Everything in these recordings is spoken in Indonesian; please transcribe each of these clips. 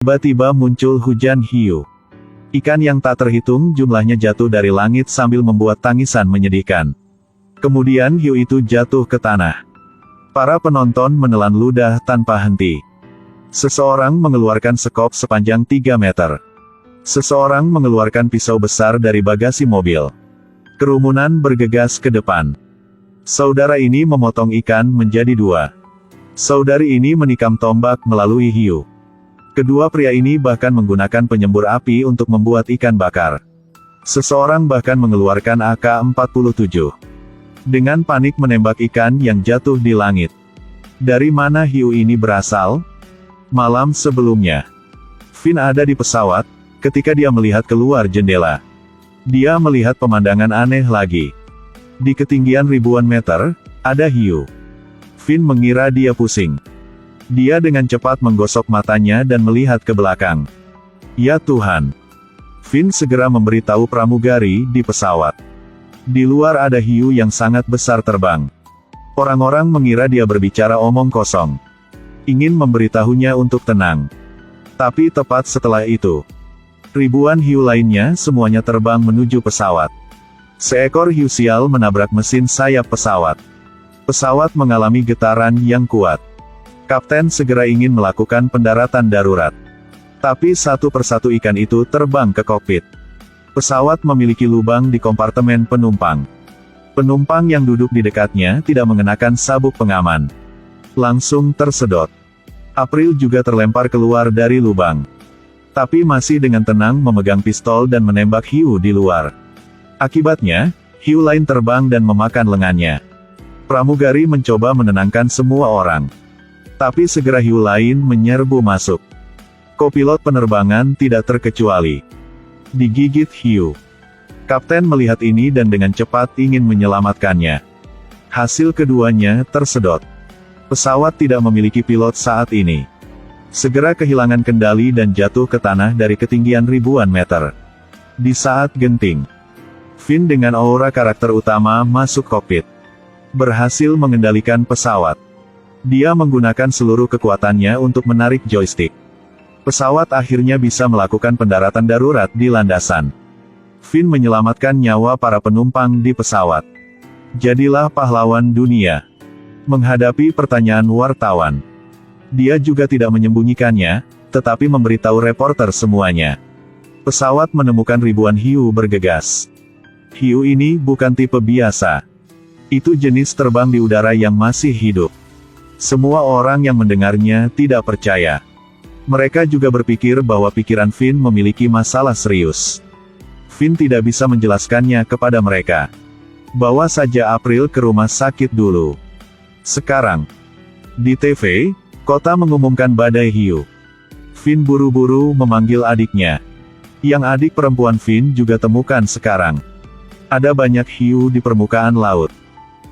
Tiba-tiba muncul hujan hiu. Ikan yang tak terhitung jumlahnya jatuh dari langit sambil membuat tangisan menyedihkan. Kemudian hiu itu jatuh ke tanah. Para penonton menelan ludah tanpa henti. Seseorang mengeluarkan sekop sepanjang 3 meter. Seseorang mengeluarkan pisau besar dari bagasi mobil. Kerumunan bergegas ke depan. Saudara ini memotong ikan menjadi 2. Saudari ini menikam tombak melalui hiu. Kedua pria ini bahkan menggunakan penyembur api untuk membuat ikan bakar. Seseorang bahkan mengeluarkan AK-47. Dengan panik menembak ikan yang jatuh di langit. Dari mana hiu ini berasal? Malam sebelumnya, Finn ada di pesawat, ketika dia melihat keluar jendela. Dia melihat pemandangan aneh lagi. Di ketinggian ribuan meter, ada hiu. Finn mengira dia pusing. Dia dengan cepat menggosok matanya dan melihat ke belakang. Ya Tuhan! Finn segera memberitahu pramugari di pesawat. Di luar ada hiu yang sangat besar terbang. Orang-orang mengira dia berbicara omong kosong. Ingin memberitahunya untuk tenang. Tapi tepat setelah itu, ribuan hiu lainnya semuanya terbang menuju pesawat. Seekor hiu sial menabrak mesin sayap pesawat. Pesawat mengalami getaran yang kuat. Kapten segera ingin melakukan pendaratan darurat. Tapi satu persatu ikan itu terbang ke kokpit. Pesawat memiliki lubang di kompartemen penumpang. Penumpang yang duduk di dekatnya tidak mengenakan sabuk pengaman. Langsung tersedot. April juga terlempar keluar dari lubang. Tapi masih dengan tenang memegang pistol dan menembak hiu di luar. Akibatnya, hiu lain terbang dan memakan lengannya. Pramugari mencoba menenangkan semua orang. Tapi segera hiu lain menyerbu masuk. Kopilot penerbangan tidak terkecuali. Digigit hiu. Kapten melihat ini dan dengan cepat ingin menyelamatkannya. Hasil keduanya tersedot. Pesawat tidak memiliki pilot saat ini. Segera kehilangan kendali dan jatuh ke tanah dari ketinggian ribuan meter. Di saat genting, Finn dengan aura karakter utama masuk kokpit. Berhasil mengendalikan pesawat. Dia menggunakan seluruh kekuatannya untuk menarik joystick. Pesawat akhirnya bisa melakukan pendaratan darurat di landasan. Finn menyelamatkan nyawa para penumpang di pesawat. Jadilah pahlawan dunia. Menghadapi pertanyaan wartawan, dia juga tidak menyembunyikannya, tetapi memberitahu reporter semuanya. Pesawat menemukan ribuan hiu bergegas. Hiu ini bukan tipe biasa. Itu jenis terbang di udara yang masih hidup. Semua orang yang mendengarnya tidak percaya. Mereka juga berpikir bahwa pikiran Finn memiliki masalah serius. Finn tidak bisa menjelaskannya kepada mereka. Bawa saja April ke rumah sakit dulu. Sekarang, di TV, kota mengumumkan badai hiu. Finn buru-buru memanggil adiknya. Yang adik perempuan Finn juga temukan sekarang. Ada banyak hiu di permukaan laut.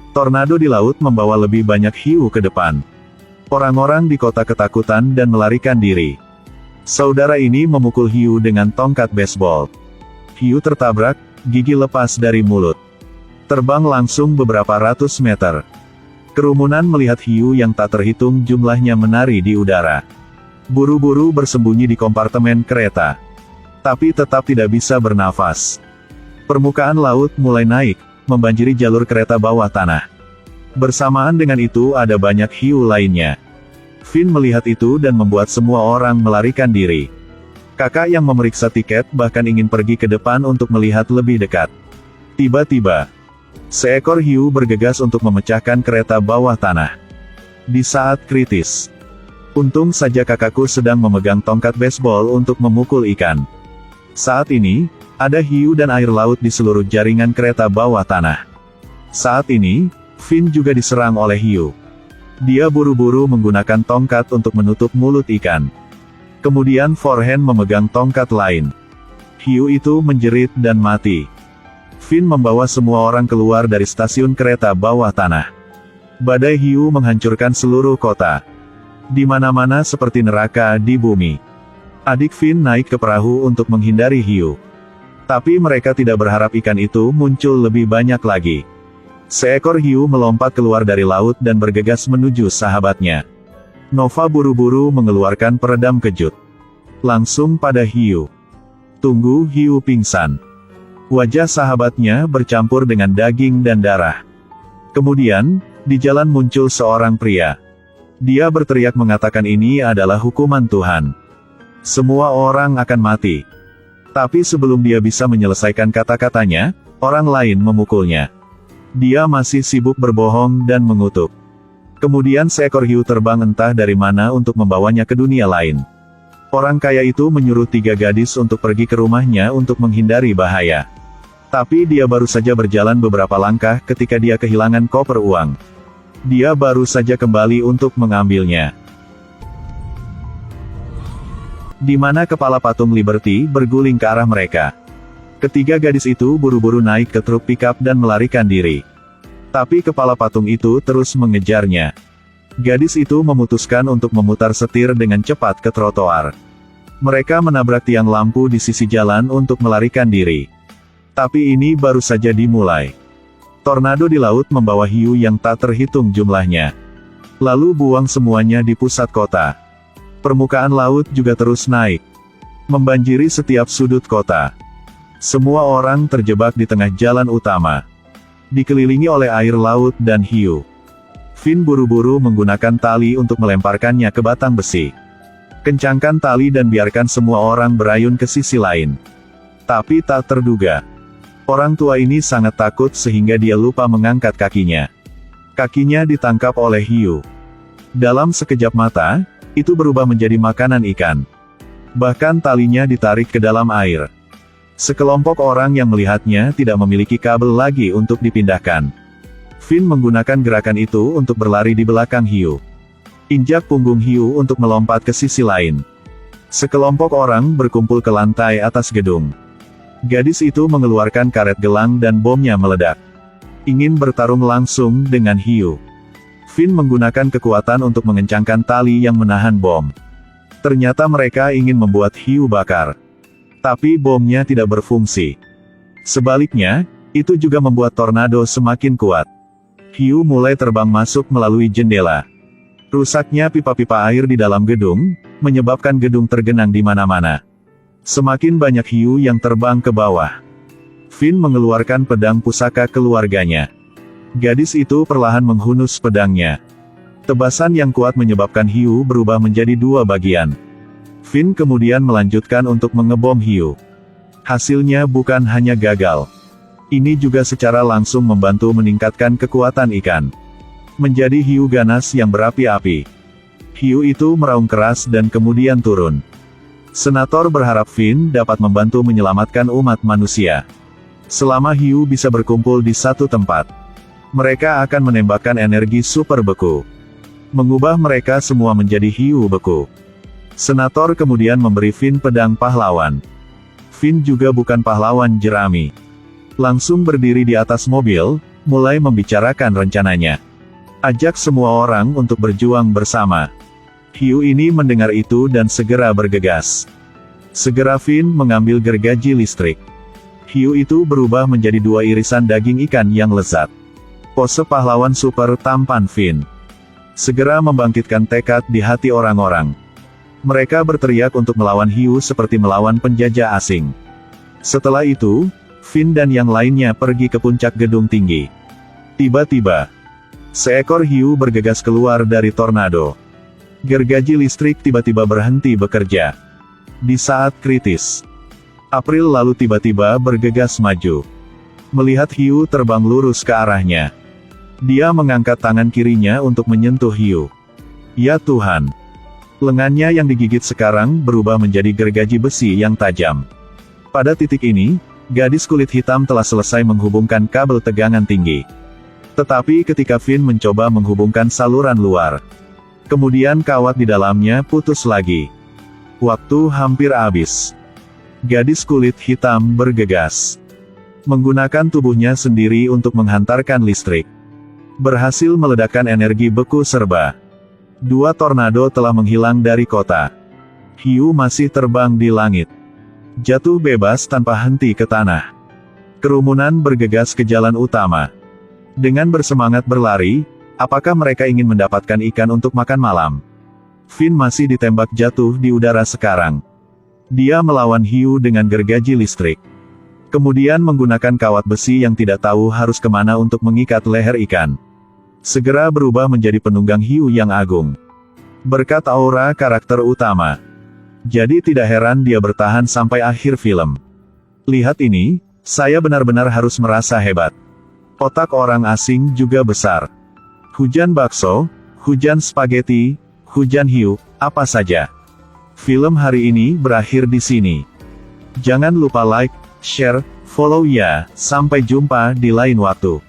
Tornado di laut membawa lebih banyak hiu ke depan. Orang-orang di kota ketakutan dan melarikan diri. Saudara ini memukul hiu dengan tongkat baseball. Hiu tertabrak, gigi lepas dari mulut. Terbang langsung beberapa ratus meter. Kerumunan melihat hiu yang tak terhitung jumlahnya menari di udara. Buru-buru bersembunyi di kompartemen kereta. Tapi tetap tidak bisa bernafas. Permukaan laut mulai naik, membanjiri jalur kereta bawah tanah. Bersamaan dengan itu ada banyak hiu lainnya. Finn melihat itu dan membuat semua orang melarikan diri. Kakak yang memeriksa tiket bahkan ingin pergi ke depan untuk melihat lebih dekat. Tiba-tiba, seekor hiu bergegas untuk memecahkan kereta bawah tanah. Di saat kritis, untung saja kakakku sedang memegang tongkat baseball untuk memukul ikan. Saat ini, ada hiu dan air laut di seluruh jaringan kereta bawah tanah. Saat ini, Finn juga diserang oleh hiu. Dia buru-buru menggunakan tongkat untuk menutup mulut ikan. Kemudian forehand memegang tongkat lain. Hiu itu menjerit dan mati. Finn membawa semua orang keluar dari stasiun kereta bawah tanah. Badai hiu menghancurkan seluruh kota. Di mana-mana seperti neraka di bumi. Adik Finn naik ke perahu untuk menghindari hiu. Tapi mereka tidak berharap ikan itu muncul lebih banyak lagi. Seekor hiu melompat keluar dari laut dan bergegas menuju sahabatnya. Nova buru-buru mengeluarkan peredam kejut. langsung pada Hiu. Tunggu, Hiu pingsan. Wajah sahabatnya bercampur dengan daging dan darah. Kemudian, di jalan muncul seorang pria. Dia berteriak mengatakan ini adalah hukuman Tuhan. Semua orang akan mati. Tapi sebelum dia bisa menyelesaikan kata-katanya, orang lain memukulnya. Dia masih sibuk berbohong dan mengutuk. Kemudian seekor hiu terbang entah dari mana untuk membawanya ke dunia lain. Orang kaya itu menyuruh 3 gadis untuk pergi ke rumahnya untuk menghindari bahaya. Tapi dia baru saja berjalan beberapa langkah ketika dia kehilangan koper uang. Dia baru saja kembali untuk mengambilnya. Di mana kepala patung Liberty berguling ke arah mereka. Ketiga gadis itu buru-buru naik ke truk pickup dan melarikan diri. Tapi kepala patung itu terus mengejarnya. Gadis itu memutuskan untuk memutar setir dengan cepat ke trotoar. Mereka menabrak tiang lampu di sisi jalan untuk melarikan diri. Tapi ini baru saja dimulai. Tornado di laut membawa hiu yang tak terhitung jumlahnya. Lalu buang semuanya di pusat kota. Permukaan laut juga terus naik, membanjiri setiap sudut kota. Semua orang terjebak di tengah jalan utama, dikelilingi oleh air laut dan hiu. Finn buru-buru menggunakan tali untuk melemparkannya ke batang besi. Kencangkan tali dan biarkan semua orang berayun ke sisi lain. Tapi tak terduga, orang tua ini sangat takut sehingga dia lupa mengangkat kakinya. Kakinya ditangkap oleh hiu. Dalam sekejap mata, itu berubah menjadi makanan ikan. Bahkan talinya ditarik ke dalam air. Sekelompok orang yang melihatnya tidak memiliki kabel lagi untuk dipindahkan. Finn menggunakan gerakan itu untuk berlari di belakang hiu. Injak punggung hiu untuk melompat ke sisi lain. Sekelompok orang berkumpul ke lantai atas gedung. Gadis itu mengeluarkan karet gelang dan bomnya meledak. Ingin bertarung langsung dengan hiu. Finn menggunakan kekuatan untuk mengencangkan tali yang menahan bom. Ternyata mereka ingin membuat hiu bakar. Tapi bomnya tidak berfungsi. Sebaliknya, itu juga membuat tornado semakin kuat. Hiu mulai terbang masuk melalui jendela. Rusaknya pipa-pipa air di dalam gedung, menyebabkan gedung tergenang di mana-mana. Semakin banyak hiu yang terbang ke bawah. Finn mengeluarkan pedang pusaka keluarganya. Gadis itu perlahan menghunus pedangnya. Tebasan yang kuat menyebabkan hiu berubah menjadi 2 bagian. Finn kemudian melanjutkan untuk mengebom hiu. Hasilnya bukan hanya gagal. Ini juga secara langsung membantu meningkatkan kekuatan ikan. Menjadi hiu ganas yang berapi-api. Hiu itu meraung keras dan kemudian turun. Senator berharap Finn dapat membantu menyelamatkan umat manusia. Selama hiu bisa berkumpul di satu tempat, mereka akan menembakkan energi super beku. Mengubah mereka semua menjadi hiu beku. Senator kemudian memberi Finn pedang pahlawan. Finn juga bukan pahlawan jerami. Langsung berdiri di atas mobil, mulai membicarakan rencananya. Ajak semua orang untuk berjuang bersama. Hiu ini mendengar itu dan segera bergegas. Segera Finn mengambil gergaji listrik. Hiu itu berubah menjadi 2 irisan daging ikan yang lezat. Pose pahlawan super tampan Finn segera membangkitkan tekad di hati orang-orang. Mereka berteriak untuk melawan hiu seperti melawan penjajah asing. Setelah itu, Finn dan yang lainnya pergi ke puncak gedung tinggi. Tiba-tiba, seekor hiu bergegas keluar dari tornado. Gergaji listrik tiba-tiba berhenti bekerja. Di saat kritis, April lalu tiba-tiba bergegas maju. Melihat hiu terbang lurus ke arahnya, dia mengangkat tangan kirinya untuk menyentuh hiu. Ya Tuhan! Lengannya yang digigit sekarang berubah menjadi gergaji besi yang tajam. Pada titik ini, gadis kulit hitam telah selesai menghubungkan kabel tegangan tinggi. Tetapi ketika Finn mencoba menghubungkan saluran luar, kemudian kawat di dalamnya putus lagi. Waktu hampir habis. Gadis kulit hitam bergegas. Menggunakan tubuhnya sendiri untuk menghantarkan listrik. Berhasil meledakkan energi beku serba. 2 tornado telah menghilang dari kota. Hiu masih terbang di langit. Jatuh bebas tanpa henti ke tanah. Kerumunan bergegas ke jalan utama. Dengan bersemangat berlari, apakah mereka ingin mendapatkan ikan untuk makan malam? Finn masih ditembak jatuh di udara sekarang. Dia melawan hiu dengan gergaji listrik. Kemudian menggunakan kawat besi yang tidak tahu harus kemana untuk mengikat leher ikan. Segera berubah menjadi penunggang hiu yang agung. Berkat aura karakter utama. Jadi tidak heran dia bertahan sampai akhir film. Lihat ini, saya benar-benar harus merasa hebat. Otak orang asing juga besar. Hujan bakso, hujan spaghetti, hujan hiu, apa saja. Film hari ini berakhir di sini. Jangan lupa like, share, follow ya. Sampai jumpa di lain waktu.